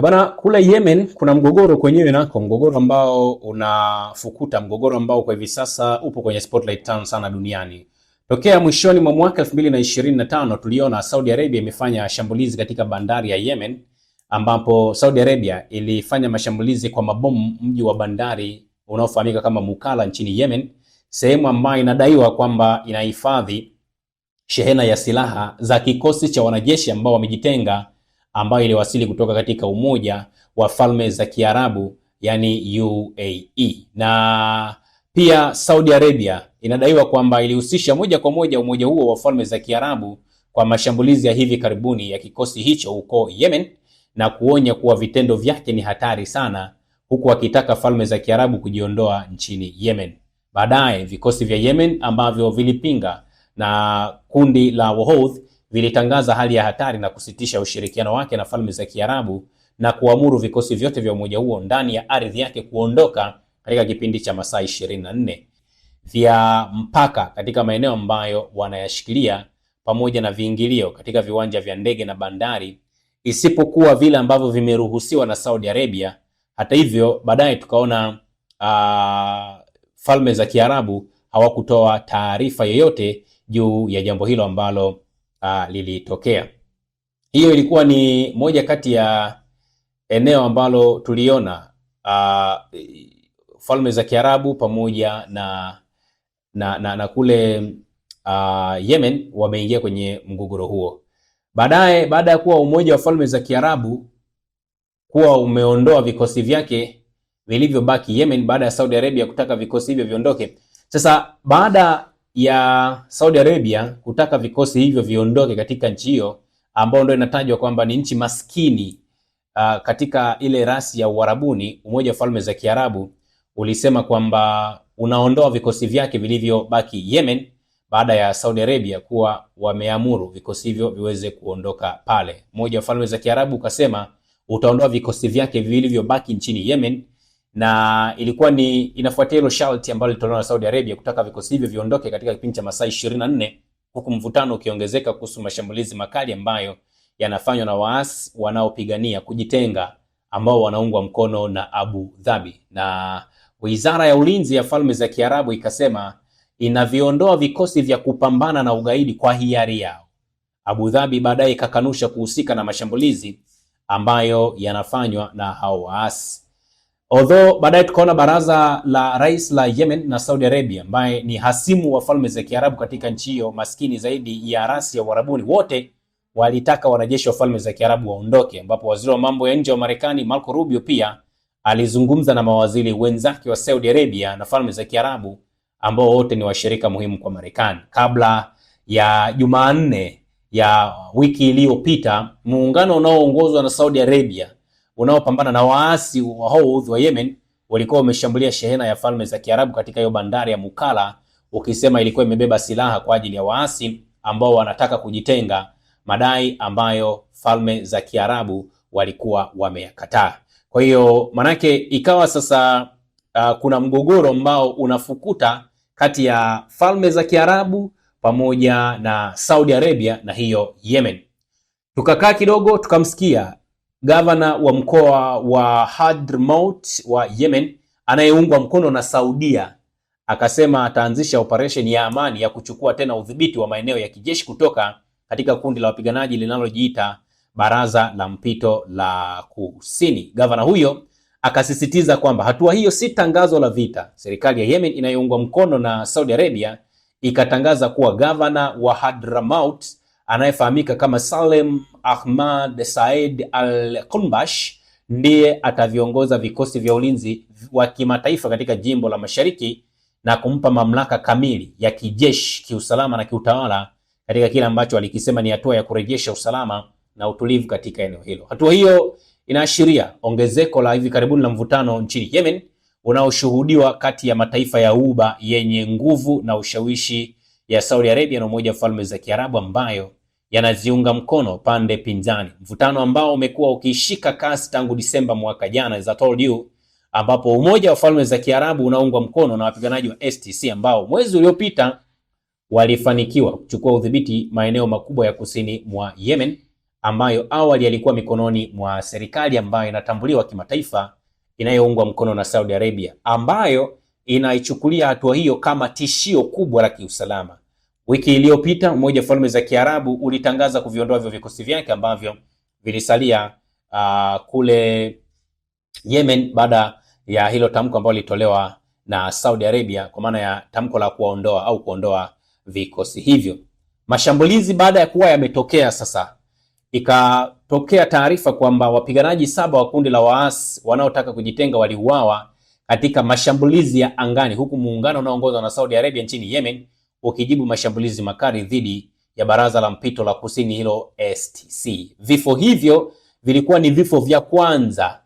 Bana, kule Yemen kuna mgogoro kwenyewe nako, mgogoro ambao unafukuta, mgogoro ambao kwa hivi sasa upo kwenye spotlight town sana duniani. Tokea mwishoni mwa mwaka 2025 tuliona Saudi Arabia imefanya shambulizi katika bandari ya Yemen, ambapo Saudi Arabia ilifanya mashambulizi kwa mabomu mji wa bandari unaofahamika kama Mukalla nchini Yemen, sehemu ambayo inadaiwa kwamba inahifadhi shehena ya silaha za kikosi cha wanajeshi ambao wamejitenga, ambayo iliwasili kutoka katika Umoja wa Falme za Kiarabu, yani UAE. Na pia Saudi Arabia inadaiwa kwamba ilihusisha moja kwa moja umoja huo wa Falme za Kiarabu kwa mashambulizi ya hivi karibuni ya kikosi hicho huko Yemen, na kuonya kuwa vitendo vyake ni hatari sana, huku akitaka Falme za Kiarabu kujiondoa nchini Yemen. Baadaye vikosi vya Yemen ambavyo vilipinga na kundi la Wahouthi vilitangaza hali ya hatari na kusitisha ushirikiano wake na Falme za Kiarabu na kuamuru vikosi vyote vya umoja huo ndani ya ardhi yake kuondoka katika kipindi cha masaa 24 vya mpaka katika maeneo ambayo wanayashikilia, pamoja na viingilio katika viwanja vya ndege na bandari, isipokuwa vile ambavyo vimeruhusiwa na Saudi Arabia. Hata hivyo, baadaye tukaona Falme za Kiarabu hawakutoa taarifa yoyote juu ya jambo hilo ambalo lilitokea. Hiyo ilikuwa ni moja kati ya eneo ambalo tuliona Falme za Kiarabu pamoja na kule Yemen wameingia kwenye mgogoro huo. Baadaye, baada ya kuwa Umoja wa Falme za Kiarabu kuwa umeondoa vikosi vyake vilivyobaki Yemen, baada ya Saudi Arabia kutaka vikosi hivyo viondoke. Sasa baada ya Saudi Arabia kutaka vikosi hivyo viondoke katika nchi hiyo, ambao ndio inatajwa kwamba ni nchi maskini katika ile rasi ya Uarabuni, Umoja wa Falme za Kiarabu ulisema kwamba unaondoa vikosi vyake vilivyobaki Yemen baada ya Saudi Arabia kuwa wameamuru vikosi hivyo viweze kuondoka pale. Umoja wa Falme za Kiarabu ukasema utaondoa vikosi vyake vilivyobaki nchini Yemen, na ilikuwa ni inafuatia hilo sharti ambalo lilitolewa na Saudi Arabia kutaka vikosi hivyo viondoke katika kipindi cha masaa 24, huku mvutano ukiongezeka kuhusu mashambulizi makali ambayo yanafanywa na waasi wanaopigania kujitenga ambao wanaungwa mkono na Abu Dhabi. Na Wizara ya Ulinzi ya Falme za Kiarabu ikasema inaviondoa vikosi vya kupambana na ugaidi kwa hiari yao. Abu Dhabi baadaye ikakanusha kuhusika na mashambulizi ambayo yanafanywa na hao waasi. Although baadaye tukaona baraza la rais la Yemen na Saudi Arabia, ambaye ni hasimu wa Falme za Kiarabu katika nchi hiyo maskini zaidi ya rasi ya Uarabuni, wote walitaka wanajeshi wa Falme za Kiarabu waondoke, ambapo waziri wa mambo ya nje wa Marekani Marco Rubio pia alizungumza na mawaziri wenzake wa Saudi Arabia na Falme za Kiarabu, ambao wote ni washirika muhimu kwa Marekani. Kabla ya Jumanne ya wiki iliyopita, muungano unaoongozwa na Saudi Arabia unaopambana na waasi wa Houthi wa Yemen walikuwa wameshambulia shehena ya Falme za Kiarabu katika hiyo bandari ya Mukalla, ukisema ilikuwa imebeba silaha kwa ajili ya waasi ambao wanataka kujitenga, madai ambayo Falme za Kiarabu walikuwa wameyakataa. Kwa hiyo manake ikawa sasa kuna mgogoro ambao unafukuta kati ya Falme za Kiarabu pamoja na Saudi Arabia na hiyo Yemen. Tukakaa kidogo tukamsikia gavana wa mkoa wa Hadramaut wa Yemen anayeungwa mkono na Saudia akasema ataanzisha operation ya amani ya kuchukua tena udhibiti wa maeneo ya kijeshi kutoka katika kundi la wapiganaji linalojiita Baraza la Mpito la Kusini. Gavana huyo akasisitiza kwamba hatua hiyo si tangazo la vita. Serikali ya Yemen inayoungwa mkono na Saudi Arabia ikatangaza kuwa gavana wa Hadramaut anayefahamika kama Salem Ahmad Said Al-Qunbash ndiye ataviongoza vikosi vya ulinzi wa kimataifa katika jimbo la Mashariki na kumpa mamlaka kamili ya kijeshi, kiusalama na kiutawala katika kile ambacho alikisema ni hatua ya kurejesha usalama na utulivu katika eneo hilo. Hatua hiyo inaashiria ongezeko la hivi karibuni la mvutano nchini Yemen unaoshuhudiwa kati ya mataifa ya Ghuba yenye nguvu na ushawishi ya Saudi Arabia na Umoja wa Falme za Kiarabu ambayo yanaziunga mkono pande pinzani. Mvutano ambao umekuwa ukishika kasi tangu Disemba mwaka jana, as I told you, ambapo Umoja wa Falme za Kiarabu unaungwa mkono na wapiganaji wa STC ambao mwezi uliopita walifanikiwa kuchukua udhibiti maeneo makubwa ya kusini mwa Yemen ambayo awali yalikuwa mikononi mwa serikali ambayo inatambuliwa kimataifa inayoungwa mkono na Saudi Arabia, ambayo inaichukulia hatua hiyo kama tishio kubwa la kiusalama. Wiki iliyopita Umoja wa Falme za Kiarabu ulitangaza kuviondoa hivyo vikosi vyake ambavyo vilisalia kule Yemen baada ya hilo tamko ambalo lilitolewa na Saudi Arabia, kwa maana ya tamko la kuondoa vikosi hivyo. Mashambulizi baada ya kuwa yametokea sasa, ikatokea taarifa kwamba wapiganaji 7 wa kundi la waasi wanaotaka kujitenga waliuawa katika mashambulizi ya angani, huku muungano unaoongozwa na Saudi Arabia nchini Yemen ukijibu mashambulizi makali dhidi ya baraza la mpito la kusini hilo STC. Vifo hivyo vilikuwa ni vifo vya kwanza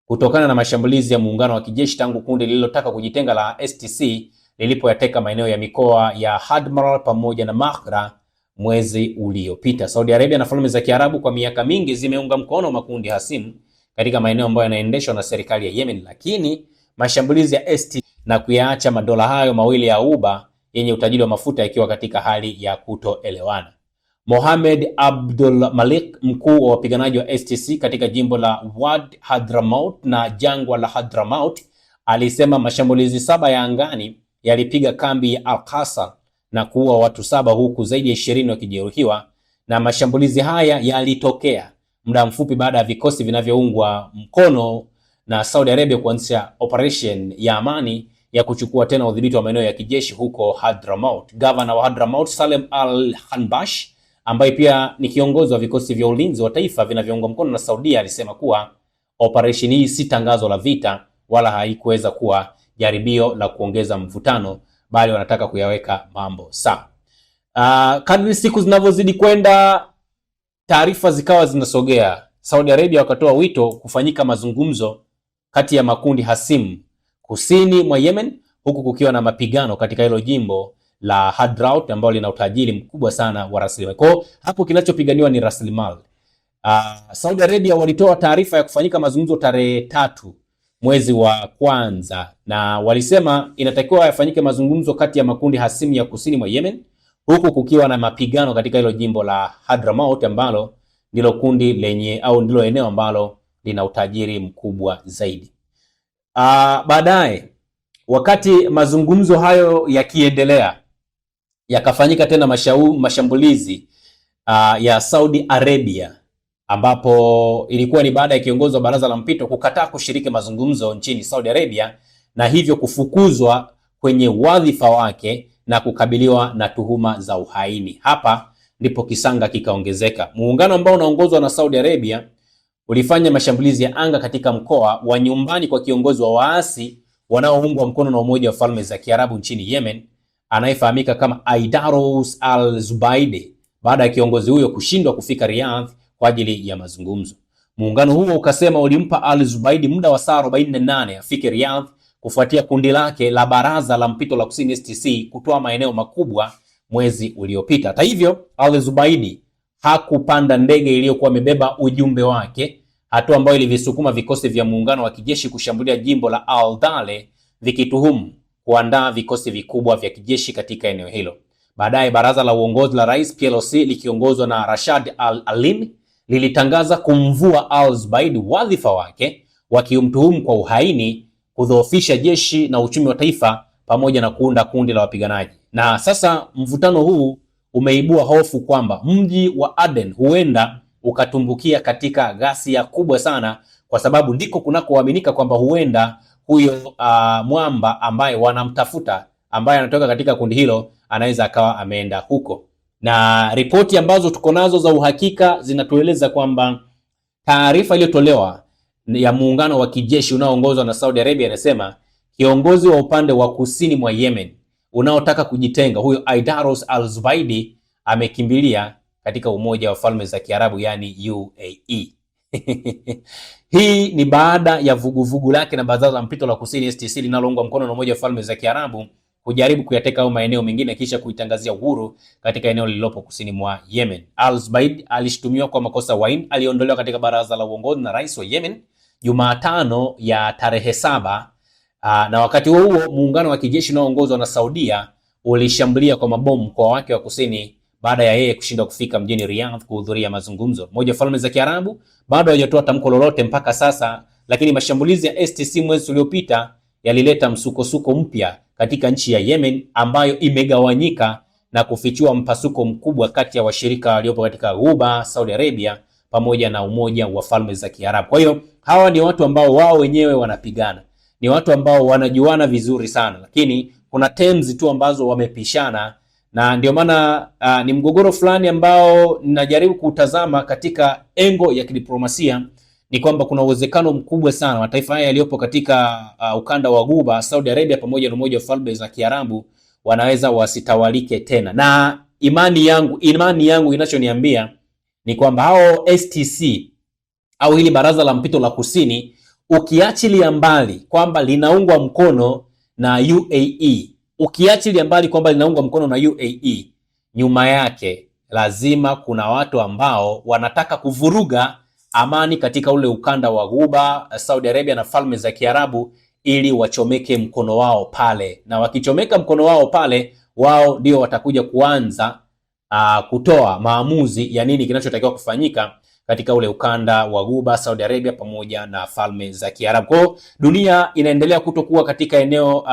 kutokana na mashambulizi ya muungano wa kijeshi tangu kundi lililotaka kujitenga la STC lilipoyateka maeneo ya mikoa ya Hadmar pamoja na Maghra mwezi uliopita. Saudi Arabia na Falme za Kiarabu kwa miaka mingi zimeunga mkono makundi hasimu katika maeneo ambayo yanaendeshwa na serikali ya Yemen, lakini mashambulizi ya STC na kuyaacha madola hayo mawili ya Ghuba yenye utajiri wa mafuta yakiwa katika hali ya kutoelewana. Mohamed Abdul Malik, mkuu wa wapiganaji wa STC katika jimbo la Wad Hadramaut na jangwa la Hadramaut, alisema mashambulizi 7 ya angani yalipiga kambi ya Al-Qasr na kuua watu 7 huku zaidi ya 20 wakijeruhiwa, na mashambulizi haya yalitokea muda mfupi baada ya vikosi vinavyoungwa mkono na Saudi Arabia kuanzisha operation ya amani ya kuchukua tena udhibiti wa maeneo ya kijeshi huko Hadramaut. Gavana wa Hadramaut, Salem Al-Hanbash, ambaye pia ni kiongozi wa vikosi vya ulinzi wa taifa vinavyoungwa mkono na Saudia, alisema kuwa operation hii si tangazo la vita wala haikuweza kuwa jaribio la kuongeza mvutano, bali wanataka kuyaweka mambo sawa. Kadri siku zinavyozidi kwenda, taarifa zikawa zinasogea. Saudi Arabia wakatoa wito kufanyika mazungumzo kati ya makundi hasimu kusini mwa Yemen, huku kukiwa na mapigano katika hilo jimbo la Hadramaut ambalo lina utajiri mkubwa sana wa rasilimali. Kwa hapo kinachopiganiwa ni rasilimali. Saudi Arabia walitoa taarifa ya kufanyika mazungumzo tarehe 3 mwezi wa kwanza, na walisema inatakiwa yafanyike mazungumzo kati ya makundi hasimu ya kusini mwa Yemen, huku kukiwa na mapigano katika hilo jimbo la Hadramaut ambalo ndilo kundi lenye au ndilo eneo ambalo lina utajiri mkubwa zaidi. Baadaye wakati mazungumzo hayo yakiendelea, yakafanyika tena mashambulizi ya Saudi Arabia, ambapo ilikuwa ni baada ya kiongozi wa baraza la mpito kukataa kushiriki mazungumzo nchini Saudi Arabia na hivyo kufukuzwa kwenye wadhifa wake na kukabiliwa na tuhuma za uhaini. Hapa ndipo kisanga kikaongezeka. Muungano ambao unaongozwa na Saudi Arabia ulifanya mashambulizi ya anga katika mkoa wa nyumbani kwa kiongozi wa waasi wanaoungwa mkono na Umoja wa Falme za Kiarabu nchini Yemen anayefahamika kama Aidarus al-Zubaidi, baada ya kiongozi huyo kushindwa kufika Riyadh kwa ajili ya mazungumzo. Muungano huo ukasema ulimpa al-Zubaidi muda wa saa 48 afike Riyadh kufuatia kundi lake la baraza la mpito la kusini STC kutoa maeneo makubwa mwezi uliopita. Hata hivyo, al-Zubaidi hakupanda ndege iliyokuwa imebeba ujumbe wake, hatua ambayo ilivisukuma vikosi vya muungano wa kijeshi kushambulia jimbo la Al-Dale vikituhumu kuandaa vikosi vikubwa vya kijeshi katika eneo hilo. Baadaye baraza la uongozi la Rais PLC likiongozwa na Rashad Al-Alim lilitangaza kumvua al-Zubaidi wadhifa wake, wakimtuhumu kwa uhaini, kudhoofisha jeshi na uchumi wa taifa pamoja na kuunda kundi la wapiganaji. Na sasa mvutano huu umeibua hofu kwamba mji wa Aden huenda ukatumbukia katika ghasia kubwa sana, kwa sababu ndiko kunakoaminika kwamba huenda huyo mwamba ambaye wanamtafuta, ambaye anatoka katika kundi hilo, anaweza akawa ameenda huko. Na ripoti ambazo tuko nazo za uhakika zinatueleza kwamba taarifa iliyotolewa ya muungano wa kijeshi unaoongozwa na Saudi Arabia inasema kiongozi wa upande wa kusini mwa Yemen unaotaka kujitenga, huyo Aidarus al-Zubaidi, amekimbilia katika Umoja wa Falme za Kiarabu, yani UAE. Hii ni baada ya vuguvugu lake na baraza la mpito la kusini STC linaloungwa mkono na Umoja wa Falme za Kiarabu kujaribu kuyateka au maeneo mengine kisha kuitangazia uhuru katika eneo lililopo kusini mwa Yemen. Al-Zubaidi alishtumiwa kwa makosa wain, aliondolewa katika baraza la uongozi na rais wa Yemen Jumatano ya tarehe 7. Na wakati huo muungano wa kijeshi unaoongozwa na Saudia ulishambulia kwa mabomu mkoa wake wa kusini baada ya yeye kushindwa kufika mjini Riyadh kuhudhuria mazungumzo. Umoja wa Falme za Kiarabu bado hajatoa tamko lolote mpaka sasa, lakini mashambulizi ya STC mwezi uliopita yalileta msukosuko mpya katika nchi ya Yemen ambayo imegawanyika na kufichua mpasuko mkubwa kati ya washirika waliopo katika Ghuba, Saudi Arabia pamoja na Umoja wa Falme za Kiarabu. Kwa hiyo hawa ni watu ambao wao wenyewe wanapigana, ni watu ambao wanajuana vizuri sana, lakini kuna terms tu ambazo wamepishana, na ndio maana ni mgogoro fulani ambao ninajaribu kutazama katika engo ya kidiplomasia. Ni kwamba kuna uwezekano mkubwa sana mataifa haya yaliyopo katika ukanda wa Ghuba, Saudi Arabia pamoja na Umoja wa Falme za Kiarabu wanaweza wasitawalike tena, na imani yangu inachoniambia ni kwamba hao STC au hili baraza la mpito la kusini, ukiachilia mbali kwamba linaungwa mkono na UAE, nyuma yake lazima kuna watu ambao wanataka kuvuruga amani katika ule ukanda wa Ghuba, Saudi Arabia na Falme za Kiarabu, ili wachomeke mkono wao pale, na wakichomeka mkono wao pale, wao ndio watakuja kuanza kutoa maamuzi ya nini kinachotakiwa kufanyika katika ule ukanda wa Ghuba, Saudi Arabia pamoja na Falme za Kiarabu. Kwa dunia inaendelea kutokuwa katika eneo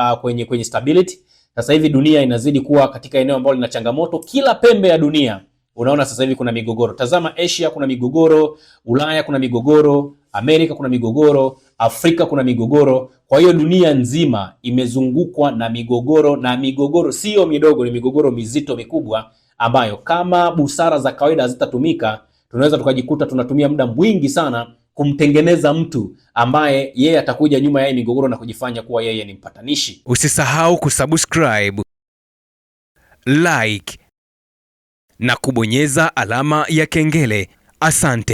kwenye stability. Sasa hivi dunia inazidi kuwa katika eneo ambalo lina changamoto. Kila pembe ya dunia unaona sasa hivi kuna migogoro. Tazama Asia kuna migogoro, Ulaya kuna migogoro, Amerika kuna migogoro, Afrika kuna migogoro. Kwa hiyo dunia nzima imezungukwa na migogoro, na migogoro sio midogo, ni migogoro mizito mikubwa ambayo kama busara za kawaida hazitatumika, tunaweza tukajikuta tunatumia muda mwingi sana kumtengeneza mtu ambaye yeye atakuja nyuma ya migogoro na kujifanya kuwa yeye ni mpatanishi. Usisahau kusubscribe, like na kubonyeza alama ya kengele. Asante.